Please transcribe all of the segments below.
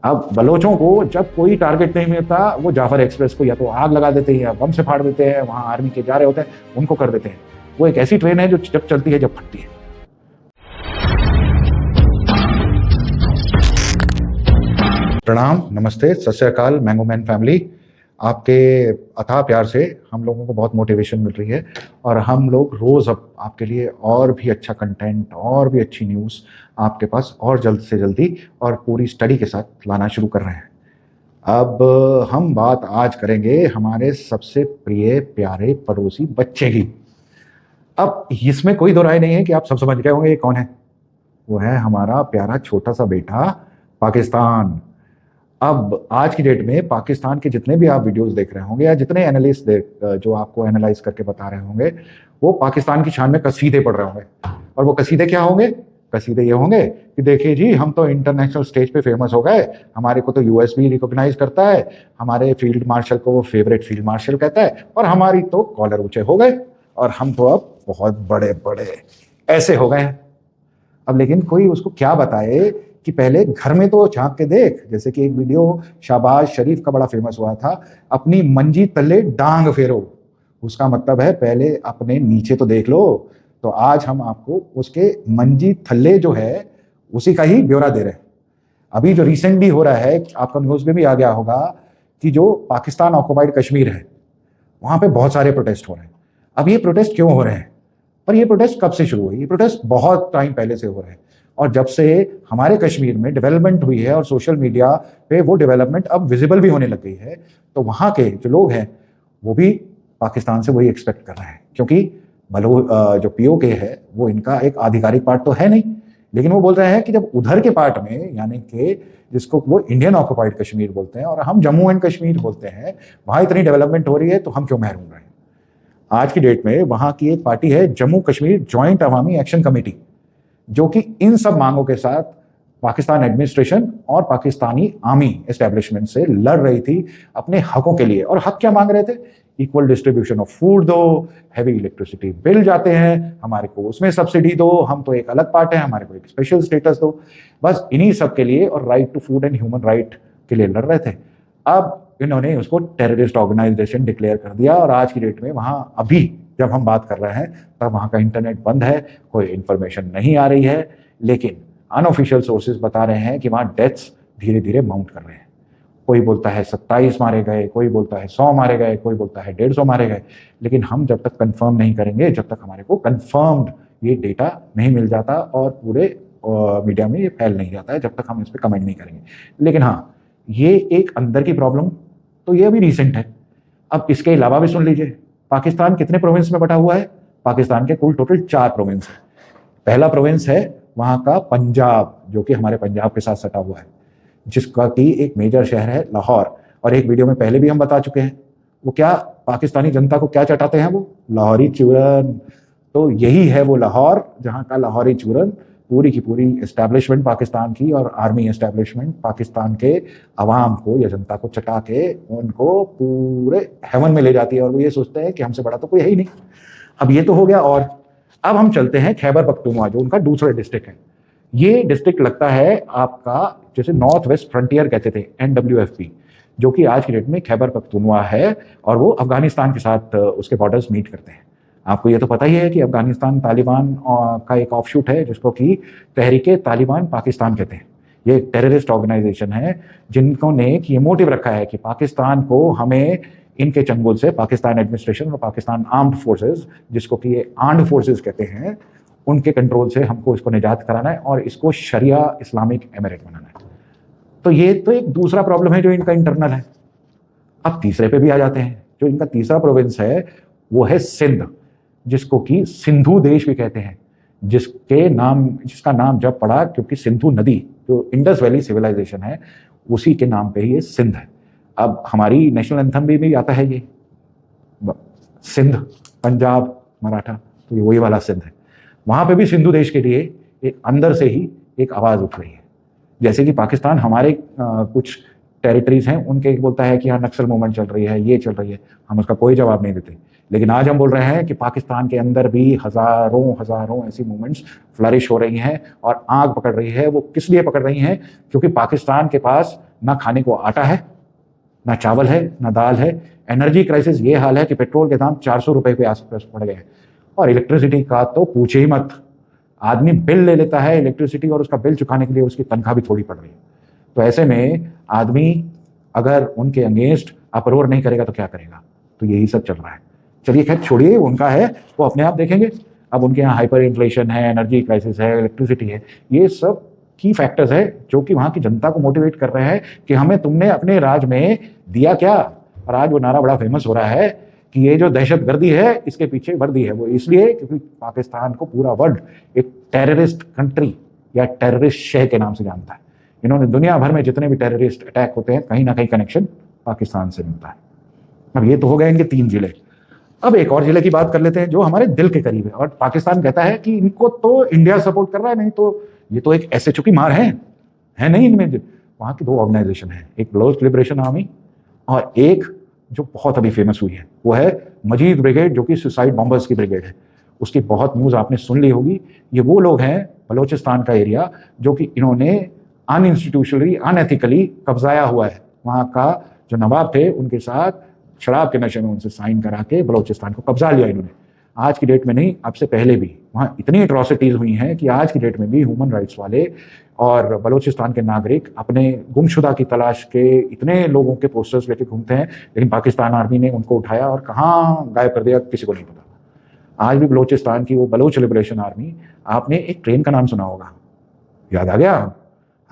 अब बलोचों को जब कोई टारगेट नहीं मिलता वो जाफर एक्सप्रेस को या तो आग लगा देते हैं या बम से फाड़ देते हैं, वहां आर्मी के जा रहे होते हैं उनको कर देते हैं। वो एक ऐसी ट्रेन है जो जब चलती है जब फटती है। प्रणाम, नमस्ते, सत श्री अकाल मैंगो मैन फैमिली। आपके अथाह प्यार से हम लोगों को बहुत मोटिवेशन मिल रही है और हम लोग रोज़ अब आपके लिए और भी अच्छा कंटेंट और भी अच्छी न्यूज़ आपके पास और जल्द से जल्दी और पूरी स्टडी के साथ लाना शुरू कर रहे हैं। अब हम बात आज करेंगे हमारे सबसे प्रिय प्यारे पड़ोसी बच्चे की। अब इसमें कोई दो राय नहीं है कि आप सब समझ गए होंगे ये कौन है। वो है हमारा प्यारा छोटा सा बेटा पाकिस्तान। अब आज की डेट में पाकिस्तान के जितने भी आप वीडियोस देख रहे होंगे या जितने एनालिस्ट जो आपको एनालाइज करके बता रहे होंगे वो पाकिस्तान की शान में कसीदे पढ़ रहे होंगे। और वो कसीदे क्या होंगे? कसीदे ये होंगे कि देखिए जी, हम तो इंटरनेशनल स्टेज पे फेमस हो गए, हमारे को तो यूएस भी रिकॉग्नाइज करता है, हमारे फील्ड मार्शल को वो फेवरेट फील्ड मार्शल कहता है और हमारी तो कॉलर ऊंचे हो गए और हम तो अब बहुत बड़े बड़े ऐसे हो गए हैं। अब लेकिन कोई उसको क्या बताए कि पहले घर में तो झांक के देख। जैसे कि एक वीडियो शाहबाज शरीफ का बड़ा फेमस हुआ था, अपनी मंजी तले डांग फेरो। उसका मतलब है पहले अपने नीचे तो देख लो। तो आज हम आपको उसके मंजी थल्ले जो है उसी का ही ब्यौरा दे रहे हैं। अभी जो रिसेंटली हो रहा है, आपका न्यूज़ में भी आ गया होगा कि जो पाकिस्तान ऑक्युपाइड कश्मीर है वहां पे बहुत सारे प्रोटेस्ट हो रहे हैं। अब ये प्रोटेस्ट क्यों हो रहे हैं और ये प्रोटेस्ट कब से शुरू हुई? ये प्रोटेस्ट बहुत टाइम पहले से हो रहे हैं और जब से हमारे कश्मीर में डेवलपमेंट हुई है और सोशल मीडिया पे वो डेवलपमेंट अब विजिबल भी होने लग गई है, तो वहाँ के जो लोग हैं वो भी पाकिस्तान से वही एक्सपेक्ट कर रहे हैं। क्योंकि जो पीओके है वो इनका एक आधिकारिक पार्ट तो है नहीं, लेकिन वो बोल रहे हैं कि जब उधर के पार्ट में, यानी कि जिसको वो इंडियन ऑक्युपाइड कश्मीर बोलते हैं और हम जम्मू एंड कश्मीर बोलते हैं, वहाँ इतनी डेवलपमेंट हो रही है तो हम क्यों महरूम रहे? आज की डेट में वहाँ की एक पार्टी है जम्मू कश्मीर जॉइंट अवामी एक्शन कमेटी, जो कि इन सब मांगों के साथ पाकिस्तान एडमिनिस्ट्रेशन और पाकिस्तानी आर्मी एस्टेब्लिशमेंट से लड़ रही थी अपने हकों के लिए। और हक क्या मांग रहे थे? इक्वल डिस्ट्रीब्यूशन ऑफ फूड दो, हैवी इलेक्ट्रिसिटी बिल जाते हैं, हमारे को उसमें सब्सिडी दो, हम तो एक अलग पार्ट है, हमारे को एक स्पेशल स्टेटस दो। बस इन्हीं सब के लिए और right to food and human right के लिए लड़ रहे थे। अब इन्होंने उसको टेररिस्ट ऑर्गेनाइजेशन डिक्लेयर कर दिया और आज की डेट में वहां अभी जब हम बात कर रहे हैं तब वहां का इंटरनेट बंद है, कोई इंफॉर्मेशन नहीं आ रही है। लेकिन अनऑफिशियल सोर्सेज बता रहे हैं कि वहां डेथ्स धीरे धीरे माउंट कर रहे हैं। कोई बोलता है 27 मारे गए, कोई बोलता है 100 मारे गए, कोई बोलता है 150 मारे गए। लेकिन हम जब तक कंफर्म नहीं करेंगे, जब तक हमारे को कंफर्म्ड ये डेटा नहीं मिल जाता और पूरे मीडिया में ये फैल नहीं जाता है, जब तक हम इस पर कमेंट नहीं करेंगे। लेकिन हाँ, ये एक अंदर की प्रॉब्लम तो ये अभी रिसेंट है। अब इसके अलावा भी सुन लीजिए, पाकिस्तान कितने प्रोविंस में बटा हुआ है? पाकिस्तान के कुल टोटल 4 प्रोविंस है। पहला प्रोविंस है वहां का पंजाब, जो कि हमारे पंजाब के साथ सटा हुआ है, जिसका की एक मेजर शहर है लाहौर। और एक वीडियो में पहले भी हम बता चुके हैं, वो क्या पाकिस्तानी जनता को क्या चटाते हैं? वो लाहौरी चूरन। तो यही है वो लाहौर, जहां का लाहौरी चूरन पूरी की पूरी एस्टैब्लिशमेंट पाकिस्तान की और आर्मी एस्टैब्लिशमेंट पाकिस्तान के अवाम को या जनता को चटा के उनको पूरे हेवन में ले जाती है और वो ये सोचते हैं कि हमसे बड़ा तो कोई है ही नहीं। अब ये तो हो गया। और अब हम चलते हैं खैबर पख्तूनख्वा, जो उनका दूसरा डिस्ट्रिक्ट है। ये डिस्ट्रिक्ट लगता है आपका, जैसे नॉर्थ वेस्ट फ्रंटियर कहते थे, NWFP, जो कि आज की डेट में खैबर पख्तूनख्वा है और वो अफगानिस्तान के साथ उसके बॉर्डर्स मीट करते हैं। आपको ये तो पता ही है कि अफगानिस्तान तालिबान का एक ऑफशूट है जिसको कि तहरीके तालिबान पाकिस्तान कहते हैं। ये एक टेररिस्ट ऑर्गेनाइजेशन है जिनको ने ये मोटिव रखा है कि पाकिस्तान को हमें इनके चंगुल से, पाकिस्तान एडमिनिस्ट्रेशन और पाकिस्तान आर्म्ड फोर्सेस, जिसको कि ये आर्म्ड फोर्सेस कहते हैं, उनके कंट्रोल से हमको इसको निजात कराना है और इसको शरिया इस्लामिक एमिरेट बनाना है। तो ये तो एक दूसरा प्रॉब्लम है जो इनका इंटरनल है। अब तीसरे पे भी आ जाते हैं। जो इनका तीसरा प्रोविंस है वो है सिंध, जिसको कि सिंधु देश भी कहते हैं, जिसका नाम जब पड़ा क्योंकि सिंधु नदी, जो इंडस वैली सिविलाइजेशन है, उसी के नाम पे ही ये सिंध है। अब हमारी नेशनल एंथम भी आता है ये सिंध, पंजाब, मराठा, तो ये वही वाला सिंध है। वहां पे भी सिंधु देश के लिए एक अंदर से ही एक आवाज उठ रही है। जैसे कि पाकिस्तान हमारे कुछ टेरिटरीज हैं, उनके बोलता है कि हाँ नक्सल मूवमेंट चल रही है, ये चल रही है, हम उसका कोई जवाब नहीं देते। लेकिन आज हम बोल रहे हैं कि पाकिस्तान के अंदर भी हजारों ऐसी मूवमेंट्स फ्लरिश हो रही हैं और आग पकड़ रही है। वो किस लिए पकड़ रही हैं? क्योंकि पाकिस्तान के पास ना खाने को आटा है, ना चावल है, ना दाल है। एनर्जी क्राइसिस ये हाल है कि पेट्रोल के दाम 400 रुपए के आसपास बढ़ गए हैं, और इलेक्ट्रिसिटी का तो पूछे ही मत। आदमी बिल ले लेता है इलेक्ट्रिसिटी, और उसका बिल चुकाने के लिए उसकी तनख्वाह भी थोड़ी पड़ रही है। तो ऐसे में आदमी अगर उनके अगेंस्ट अप्रोर नहीं करेगा तो क्या करेगा? तो यही सब चल रहा है। चलिए खैर छोड़िए, उनका है, वो अपने आप देखेंगे। अब उनके यहाँ हाइपर इन्फ्लेशन है, एनर्जी क्राइसिस है, इलेक्ट्रिसिटी है, ये सब की फैक्टर्स है जो कि वहाँ की जनता को मोटिवेट कर रहे हैं कि हमें तुमने अपने राज में दिया क्या। और आज वो नारा बड़ा फेमस हो रहा है कि ये जो दहशतगर्दी है इसके पीछे वर्दी है। वो इसलिए क्योंकि पाकिस्तान को पूरा वर्ल्ड एक टेररिस्ट कंट्री या टेररिस्ट शह के नाम से जानता है। इन्होंने दुनिया भर में जितने भी टेररिस्ट अटैक होते हैं कहीं ना कहीं कनेक्शन पाकिस्तान से मिलता है। अब ये तो हो गए इनके 3 जिले। अब एक और जिले की बात कर लेते हैं जो हमारे दिल के करीब है, और पाकिस्तान कहता है कि इनको तो इंडिया सपोर्ट कर रहा है, नहीं तो ये तो एक SHO की मार है नहीं इनमें। वहाँ की 2 ऑर्गेनाइजेशन है, एक बलोच लिबरेशन आर्मी और एक जो बहुत अभी फेमस हुई है वो है मजीद ब्रिगेड, जो कि सुसाइड बॉम्बर्स की ब्रिगेड है। उसकी बहुत न्यूज़ आपने सुन ली होगी। ये वो लोग हैं बलोचिस्तान का एरिया जो कि इन्होंने अनइंस्टीट्यूशनली अनएथिकली कब्जाया हुआ है। वहाँ का जो नवाब थे उनके साथ शराब के नशे में उनसे साइन करा के बलोचिस्तान को कब्जा लिया इन्होंने। आज की डेट में नहीं, अब से पहले भी वहाँ इतनी एट्रॉसिटीज़ हुई हैं कि आज की डेट में भी ह्यूमन राइट्स वाले और बलोचिस्तान के नागरिक अपने गुमशुदा की तलाश के इतने लोगों के पोस्टर्स लेके घूमते हैं, लेकिन पाकिस्तान आर्मी ने उनको उठाया और कहाँ गायब कर दिया किसी को नहीं पता। आज भी बलोचिस्तान की वो बलोच लिबरेशन आर्मी, आपने एक ट्रेन का नाम सुना होगा, याद आ गया?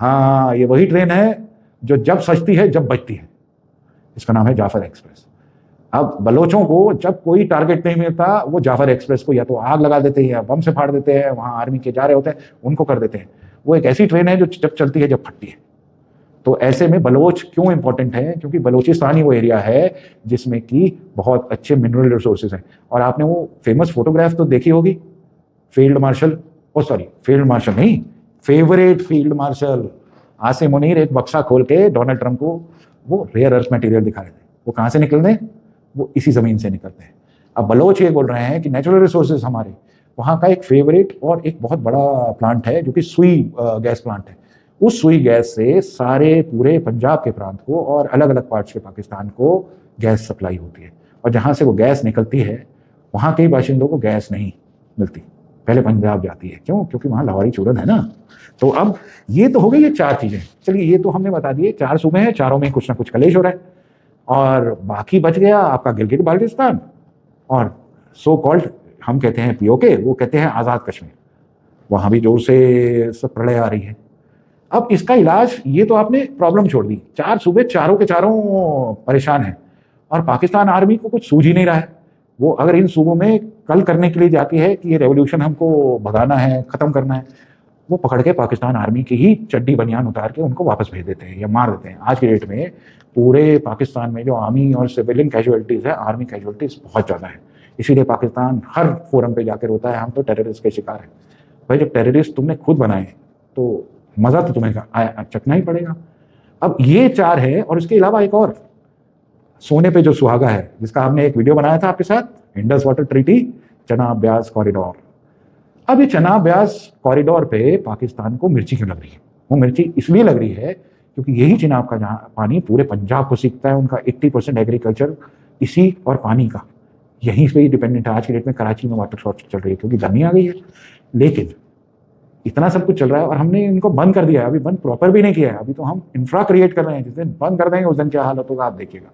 हाँ, ये वही ट्रेन है जो जब सजती है जब बजती है। इसका नाम है जाफर एक्सप्रेस। अब बलोचों को जब कोई टारगेट नहीं मिलता वो जाफर एक्सप्रेस को या तो आग लगा देते हैं या बम से फाड़ देते हैं, वहाँ आर्मी के जा रहे होते हैं उनको कर देते हैं। वो एक ऐसी ट्रेन है जो जब चलती है जब फटती है। तो ऐसे में बलोच क्यों इंपॉर्टेंट है? क्योंकि बलोचिस्तान ही वो एरिया है जिसमें कि बहुत अच्छे मिनरल रिसोर्सेज हैं। और आपने वो फेमस फोटोग्राफ तो देखी होगी, फील्ड मार्शल नहीं, favourite field marshal Asim Munir एक बक्सा खोल के डोनाल्ड ट्रंप को वो रेयर अर्थ मटेरियल दिखा रहे थे। वो कहाँ से निकलते हैं? वो इसी ज़मीन से निकलते हैं। अब बलोच ये बोल रहे हैं कि नेचुरल रिसोर्सेज हमारे वहाँ का एक फेवरेट और एक बहुत बड़ा प्लांट है जो कि सुई गैस प्लांट है। उस सुई गैस से सारे पूरे पंजाब के प्रांत को और अलग अलग पार्ट्स के पाकिस्तान को गैस सप्लाई होती है। और जहाँ से वो गैस निकलती है वहाँ के बाशिंदों को गैस नहीं मिलती, पहले पंजाब जाती है। क्यों? क्योंकि वहाँ लाहौरी चूरन है ना। तो अब ये तो हो गई ये 4 चीज़ें। चलिए ये तो हमने बता दिए, 4 सूबे हैं, चारों में कुछ ना कुछ कलेश हो रहा है। और बाकी बच गया आपका गिलगित बाल्टिस्तान और सो कॉल्ड हम कहते हैं POK, वो कहते हैं आज़ाद कश्मीर। वहाँ भी जोर से सब प्रलय आ रही है। अब इसका इलाज, ये तो आपने प्रॉब्लम छोड़ दी, 4 सूबे चारों के चारों परेशान हैं और पाकिस्तान आर्मी को कुछ सूझ ही नहीं रहा है। वो अगर इन सूबों में कल करने के लिए जाती है कि ये रेवोल्यूशन हमको भगाना है, ख़त्म करना है, वो पकड़ के पाकिस्तान आर्मी की ही चड्डी बनियान उतार के उनको वापस भेज देते हैं या मार देते हैं। आज की डेट में पूरे पाकिस्तान में जो आर्मी और सिविलियन कैजुअलिटीज़ है, आर्मी कैजुअलिटीज़ बहुत ज़्यादा है। इसीलिए पाकिस्तान हर फोरम पे जाकर रोता है हम तो टेररिस्ट के शिकार हैं। भाई जब टेररिस्ट तुमने खुद बनाए तो मज़ा तो तुम्हें चखना ही पड़ेगा। अब ये 4 है और इसके अलावा एक और सोने पे जो सुहागा है, जिसका हमने एक वीडियो बनाया था आपके साथ, Indus water treaty, Chenab Beas corridor. अब ये चनाब ब्यास कॉरिडोर पे पाकिस्तान को मिर्ची क्यों लग रही है? वो मिर्ची इसलिए लग रही है क्योंकि यही चिनाब का जहाँ पानी पूरे पंजाब को सीखता है। उनका 80% एग्रीकल्चर इसी और पानी का यहीं पे ही डिपेंडेंट है। आज की डेट में कराची में वाटर शॉर्टेज चल रही है क्योंकि गर्मी आ गई है, लेकिन इतना सब कुछ चल रहा है और हमने इनको बंद कर दिया है। अभी बंद प्रॉपर भी नहीं किया है, अभी तो हम इंफ्रा क्रिएट कर रहे हैं। जिस दिन बंद कर देंगे उस दिन क्या हालत होगा आप देखिएगा।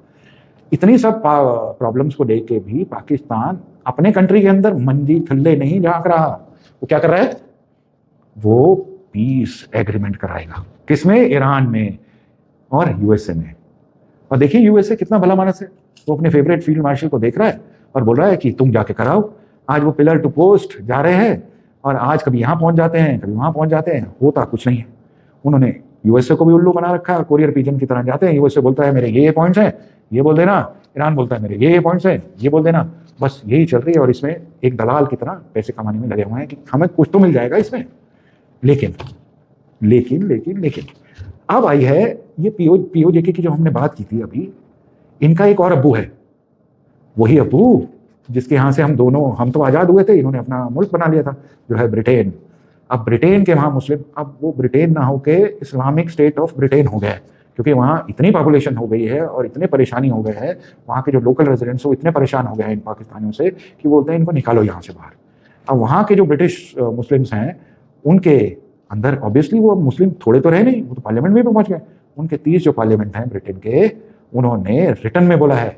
इतनी सब प्रॉब्लम्स को देख के भी पाकिस्तान अपने कंट्री के अंदर मंदी थल्ले नहीं झांक रहा। वो क्या कर रहा है? वो पीस एग्रीमेंट कराएगा। किसमें? ईरान में और USA में। और देखिए USA कितना भला मानस है, वो अपने फेवरेट फील्ड मार्शल को देख रहा है और बोल रहा है कि तुम जाके कराओ। आज वो पिलर टू पोस्ट जा रहे हैं और आज कभी यहाँ पहुंच जाते हैं कभी वहाँ पहुंच जाते हैं, होता कुछ नहीं है। उन्होंने USA को भी उल्लू बना रखा है, कोरियर पिजन की तरह जाते हैं। USA बोलता है मेरे ये पॉइंट्स हैं, ये बोल देना। ईरान बोलता है मेरे ये पॉइंट्स हैं, ये बोल देना। बस यही चल रही है और इसमें एक दलाल की तरह पैसे कमाने में लगे हुए हैं कि हमें कुछ तो मिल जाएगा इसमें। लेकिन लेकिन लेकिन लेकिन अब आई है ये POJK की जो हमने बात की थी अभी, इनका एक और अब्बू है, वही अब्बू जिसके यहाँ से हम तो आज़ाद हुए थे, इन्होंने अपना मुल्क बना लिया था, जो है ब्रिटेन। अब ब्रिटेन के वहाँ मुस्लिम, अब वो ब्रिटेन ना होके इस्लामिक स्टेट ऑफ ब्रिटेन हो गया है। क्योंकि वहाँ इतनी पॉपुलेशन हो गई है और इतने परेशानी हो गए हैं, वहाँ के जो लोकल रेजिडेंट्स वो इतने परेशान हो गए हैं इन पाकिस्तानियों से कि बोलते हैं इनको निकालो यहाँ से बाहर। अब वहाँ के जो ब्रिटिश मुस्लिम्स हैं उनके अंदर ऑब्वियसली वो मुस्लिम थोड़े तो रहे नहीं, वो तो पार्लियामेंट में भी पहुँच गए। उनके 30 जो पार्लियामेंट हैं ब्रिटेन के, उन्होंने रिटर्न में बोला है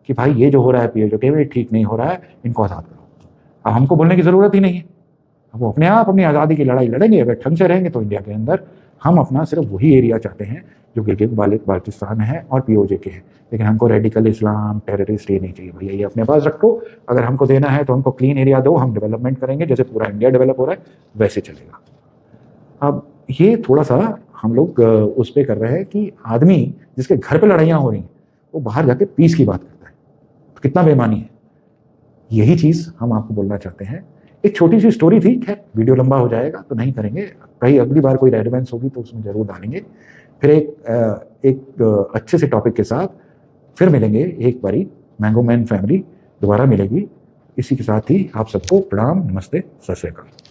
कि भाई ये जो हो रहा है पीओके में ठीक नहीं हो रहा है, इनको आज़ाद करो। अब हमको बोलने की ज़रूरत ही नहीं है, वो अपने आप अपनी आज़ादी की लड़ाई लड़ेंगे। अगर ढंग से रहेंगे तो इंडिया के अंदर हम अपना सिर्फ वही एरिया चाहते हैं जो गिलगित बाल्टिस्तान है और पीओजे के हैं, लेकिन हमको रेडिकल इस्लाम टेररिस्ट ये नहीं चाहिए भैया, ये अपने पास रखो। अगर हमको देना है तो हमको क्लीन एरिया दो, हम डेवलपमेंट करेंगे, जैसे पूरा इंडिया डेवलप हो रहा है वैसे चलेगा। अब ये थोड़ा सा हम लोग उस पर कर रहे हैं कि आदमी जिसके घर पे लड़ाइयाँ हो रही हैं वो बाहर जाके पीस की बात करता है, तो कितना बेईमानी है। यही चीज़ हम आपको बोलना चाहते हैं। एक छोटी सी स्टोरी थी, खैर वीडियो लंबा हो जाएगा तो नहीं करेंगे, कहीं अगली बार कोई रेलेवेंस होगी तो उसमें ज़रूर डालेंगे। फिर एक अच्छे से टॉपिक के साथ फिर मिलेंगे एक बारी, मैंगो मैन फैमिली दोबारा मिलेगी। इसी के साथ ही आप सबको प्रणाम, नमस्ते, सत श्री अकाल।